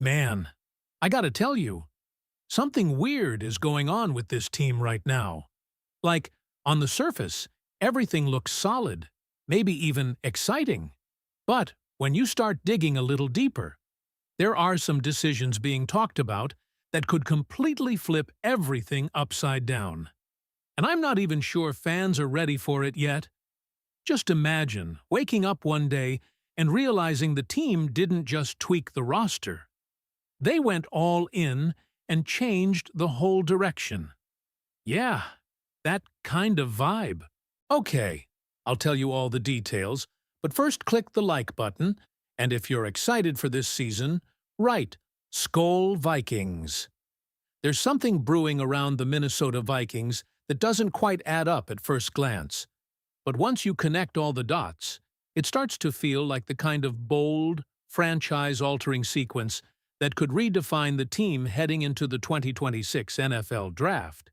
Man, I gotta tell you, something weird is going on with this team right now. Like, on the surface, everything looks solid, maybe even exciting. But when you start digging a little deeper, there are some decisions being talked about that could completely flip everything upside down. And I'm not even sure fans are ready for it yet. Just imagine waking up one day and realizing the team didn't just tweak the roster. They went all in and changed the whole direction. Yeah, that kind of vibe. Okay, I'll tell you all the details, but first click the like button, and if you're excited for this season, write SKOL Vikings. There's something brewing around the Minnesota Vikings that doesn't quite add up at first glance. But once you connect all the dots, it starts to feel like the kind of bold, franchise-altering sequence that could redefine the team heading into the 2026 NFL Draft.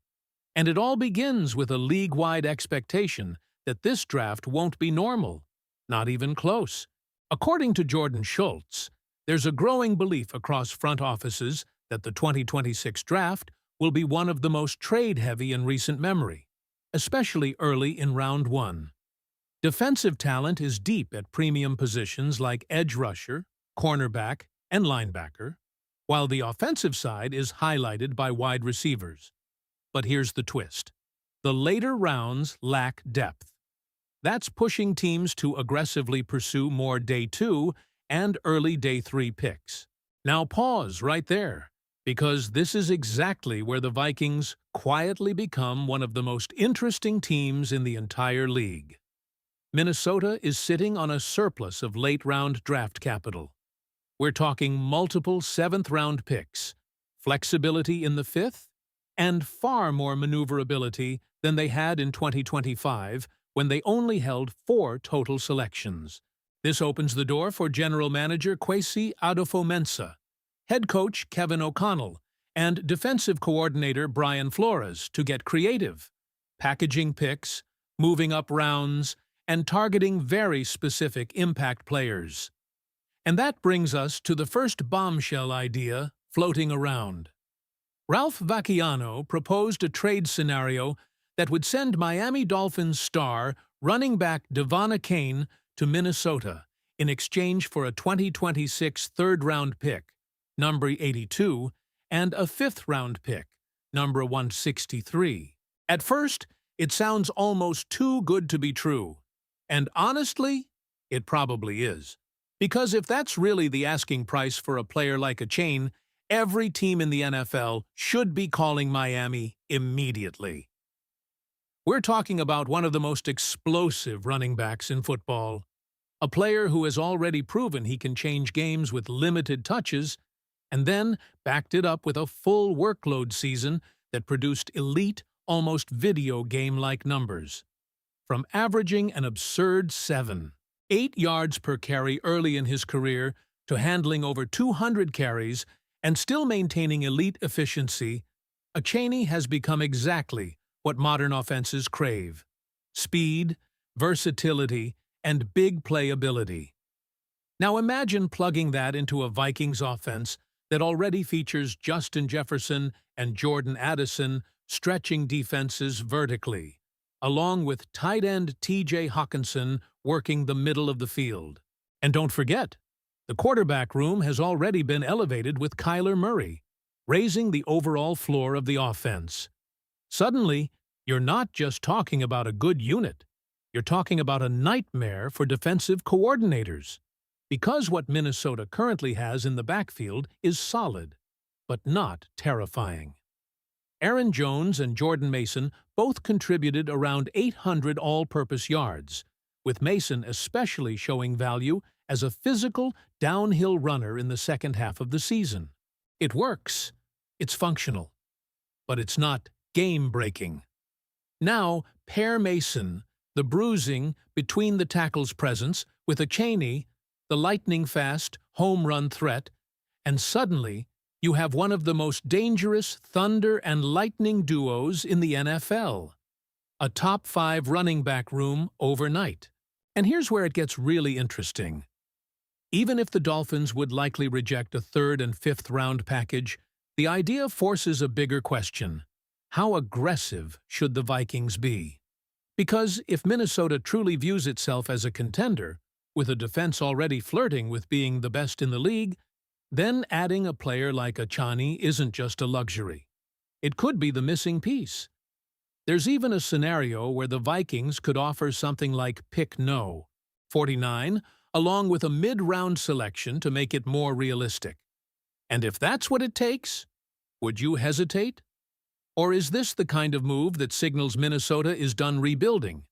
And it all begins with a league-wide expectation that this draft won't be normal, not even close. According to Jordan Schultz, there's a growing belief across front offices that the 2026 draft will be one of the most trade-heavy in recent memory, especially early in round one. Defensive talent is deep at premium positions like edge rusher, cornerback, and linebacker, while the offensive side is highlighted by wide receivers. But here's the twist. The later rounds lack depth. That's pushing teams to aggressively pursue more Day 2 and early Day 3 picks. Now pause right there, because this is exactly where the Vikings quietly become one of the most interesting teams in the entire league. Minnesota is sitting on a surplus of late-round draft capital. We're talking multiple seventh-round picks, flexibility in the fifth, and far more maneuverability than they had in 2025 when they only held 4 total selections. This opens the door for General Manager Kwesi Adofo-Mensah, Head Coach Kevin O'Connell, and Defensive Coordinator Brian Flores to get creative, packaging picks, moving up rounds, and targeting very specific impact players. And that brings us to the first bombshell idea floating around. Ralph Vacchiano proposed a trade scenario that would send Miami Dolphins star running back Devon Achane to Minnesota in exchange for a 2026 third-round pick, number 82, and a fifth-round pick, number 163. At first, it sounds almost too good to be true. And honestly, it probably is. Because if that's really the asking price for a player like Achane, every team in the NFL should be calling Miami immediately. We're talking about one of the most explosive running backs in football. A player who has already proven he can change games with limited touches, and then backed it up with a full workload season that produced elite, almost video game-like numbers. From averaging an absurd 8 yards per carry early in his career to handling over 200 carries and still maintaining elite efficiency, Achane has become exactly what modern offenses crave: speed, versatility, and big playability. Now imagine plugging that into a Vikings offense that already features Justin Jefferson and Jordan Addison stretching defenses vertically, along with tight end T.J. Hawkinson working the middle of the field. And don't forget, the quarterback room has already been elevated with Kyler Murray, raising the overall floor of the offense. Suddenly, you're not just talking about a good unit, you're talking about a nightmare for defensive coordinators. Because what Minnesota currently has in the backfield is solid, but not terrifying. Aaron Jones and Jordan Mason both contributed around 800 all-purpose yards, with Mason especially showing value as a physical, downhill runner in the second half of the season. It works, it's functional, but it's not game-breaking. Now, pair Mason, the bruising between the tackles presence, with Achane, the lightning-fast home run threat, and suddenly you have one of the most dangerous thunder and lightning duos in the NFL. A top 5 running back room overnight. And here's where it gets really interesting. Even if the Dolphins would likely reject a third and fifth round package, the idea forces a bigger question. How aggressive should the Vikings be? Because if Minnesota truly views itself as a contender, with a defense already flirting with being the best in the league, then adding a player like Achani isn't just a luxury. It could be the missing piece. There's even a scenario where the Vikings could offer something like pick no, 49, along with a mid-round selection to make it more realistic. And if that's what it takes, would you hesitate? Or is this the kind of move that signals Minnesota is done rebuilding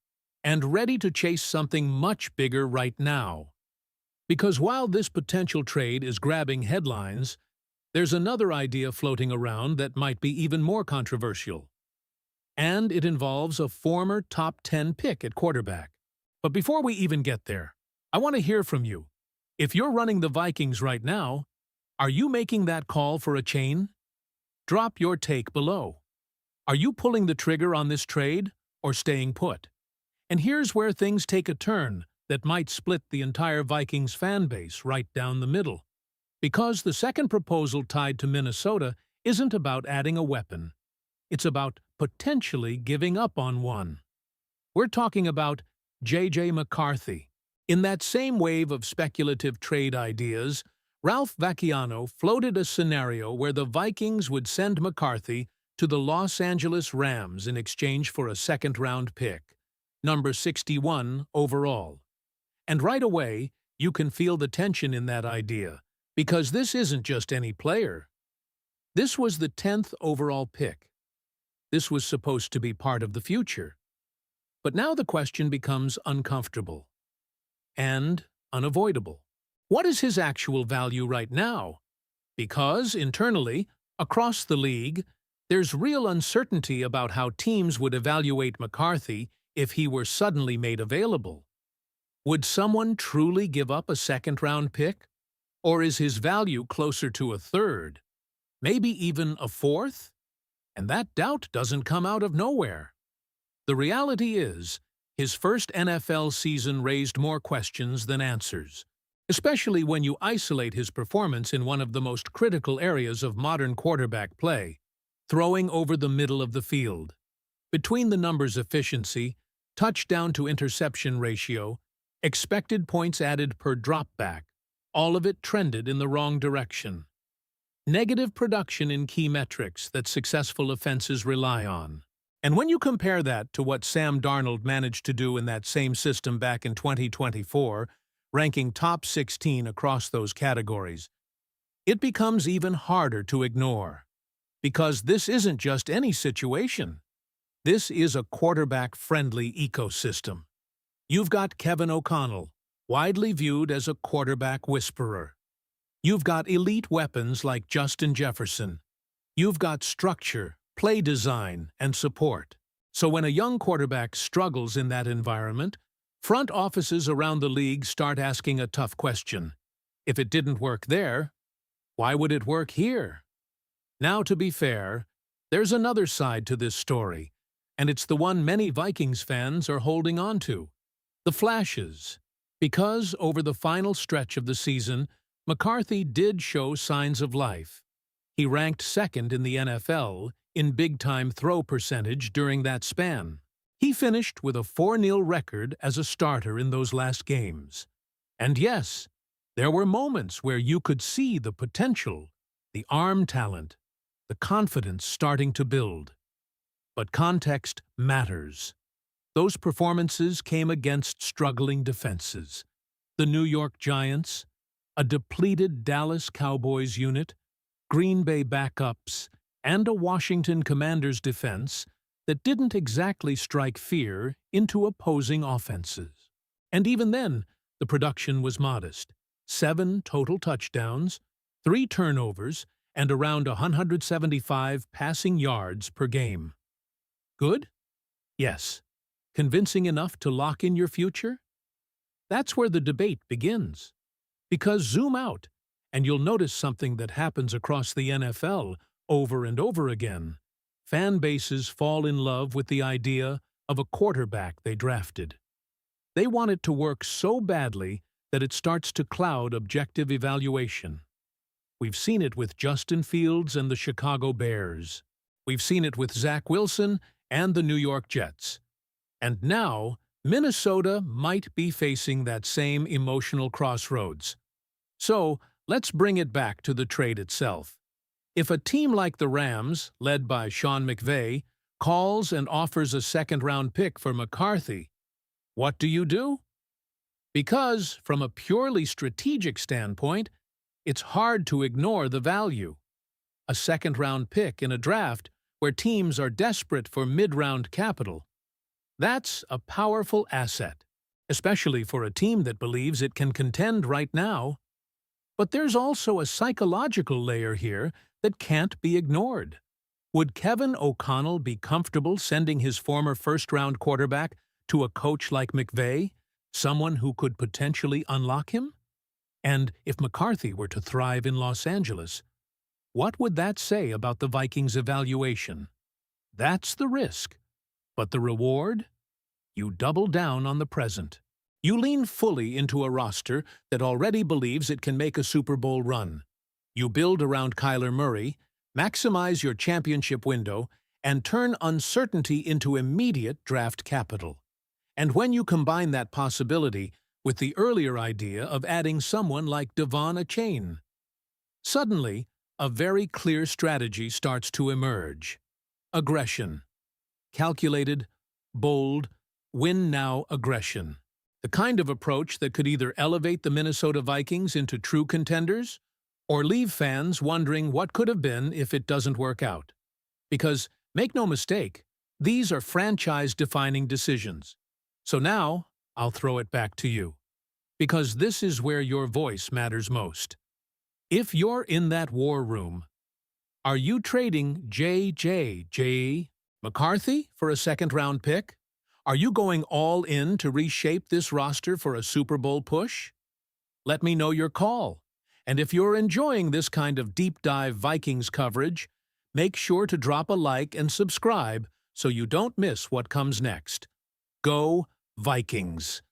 and ready to chase something much bigger right now? Because while this potential trade is grabbing headlines, there's another idea floating around that might be even more controversial. And it involves a former top 10 pick at quarterback. But before we even get there, I want to hear from you. If you're running the Vikings right now, are you making that call for a chain? Drop your take below. Are you pulling the trigger on this trade or staying put? And here's where things take a turn that might split the entire Vikings fan base right down the middle. Because the second proposal tied to Minnesota isn't about adding a weapon. It's about potentially giving up on one. We're talking about J.J. McCarthy. In that same wave of speculative trade ideas, Ralph Vacchiano floated a scenario where the Vikings would send McCarthy to the Los Angeles Rams in exchange for a second-round pick, number 61 overall. And right away, you can feel the tension in that idea, because this isn't just any player. This was the 10th overall pick. This was supposed to be part of the future. But now the question becomes uncomfortable and unavoidable. What is his actual value right now? Because, internally, across the league, there's real uncertainty about how teams would evaluate McCarthy if he were suddenly made available. Would someone truly give up a second-round pick? Or is his value closer to a third? Maybe even a fourth? And that doubt doesn't come out of nowhere. The reality is, his first NFL season raised more questions than answers, especially when you isolate his performance in one of the most critical areas of modern quarterback play, throwing over the middle of the field. Between the numbers efficiency, touchdown-to-interception ratio, expected points added per dropback, all of it trended in the wrong direction. Negative production in key metrics that successful offenses rely on. And when you compare that to what Sam Darnold managed to do in that same system back in 2024, ranking top 16 across those categories, it becomes even harder to ignore. Because this isn't just any situation. This is a quarterback-friendly ecosystem. You've got Kevin O'Connell, widely viewed as a quarterback whisperer. You've got elite weapons like Justin Jefferson. You've got structure, play design, and support. So when a young quarterback struggles in that environment, front offices around the league start asking a tough question. If it didn't work there, why would it work here? Now, to be fair, there's another side to this story, and it's the one many Vikings fans are holding on to. The flashes. Because over the final stretch of the season, McCarthy did show signs of life. He ranked second in the NFL in big-time throw percentage during that span. He finished with a 4-0 record as a starter in those last games. And yes, there were moments where you could see the potential, the arm talent, the confidence starting to build. But context matters. Those performances came against struggling defenses. The New York Giants, a depleted Dallas Cowboys unit, Green Bay backups, and a Washington Commanders defense that didn't exactly strike fear into opposing offenses. And even then, the production was modest. 7 total touchdowns, 3 turnovers, and around 175 passing yards per game. Good? Yes. Convincing enough to lock in your future? That's where the debate begins. Because zoom out, and you'll notice something that happens across the NFL over and over again. Fan bases fall in love with the idea of a quarterback they drafted. They want it to work so badly that it starts to cloud objective evaluation. We've seen it with Justin Fields and the Chicago Bears. We've seen it with Zach Wilson and the New York Jets. And now, Minnesota might be facing that same emotional crossroads. So, let's bring it back to the trade itself. If a team like the Rams, led by Sean McVay, calls and offers a second-round pick for McCarthy, what do? Because, from a purely strategic standpoint, it's hard to ignore the value. A second-round pick in a draft where teams are desperate for mid-round capital. That's a powerful asset, especially for a team that believes it can contend right now. But there's also a psychological layer here that can't be ignored. Would Kevin O'Connell be comfortable sending his former first-round quarterback to a coach like McVay, someone who could potentially unlock him? And if McCarthy were to thrive in Los Angeles, what would that say about the Vikings' evaluation? That's the risk. But the reward? You double down on the present. You lean fully into a roster that already believes it can make a Super Bowl run. You build around Kyler Murray, maximize your championship window, and turn uncertainty into immediate draft capital. And when you combine that possibility with the earlier idea of adding someone like Devon Achane, suddenly, a very clear strategy starts to emerge. Aggression. Calculated, bold, win-now aggression. The kind of approach that could either elevate the Minnesota Vikings into true contenders or leave fans wondering what could have been if it doesn't work out. Because, make no mistake, these are franchise-defining decisions. So now, I'll throw it back to you. Because this is where your voice matters most. If you're in that war room, are you trading J.J. McCarthy for a second-round pick? Are you going all in to reshape this roster for a Super Bowl push? Let me know your call. And if you're enjoying this kind of deep-dive Vikings coverage, make sure to drop a like and subscribe so you don't miss what comes next. Go Vikings!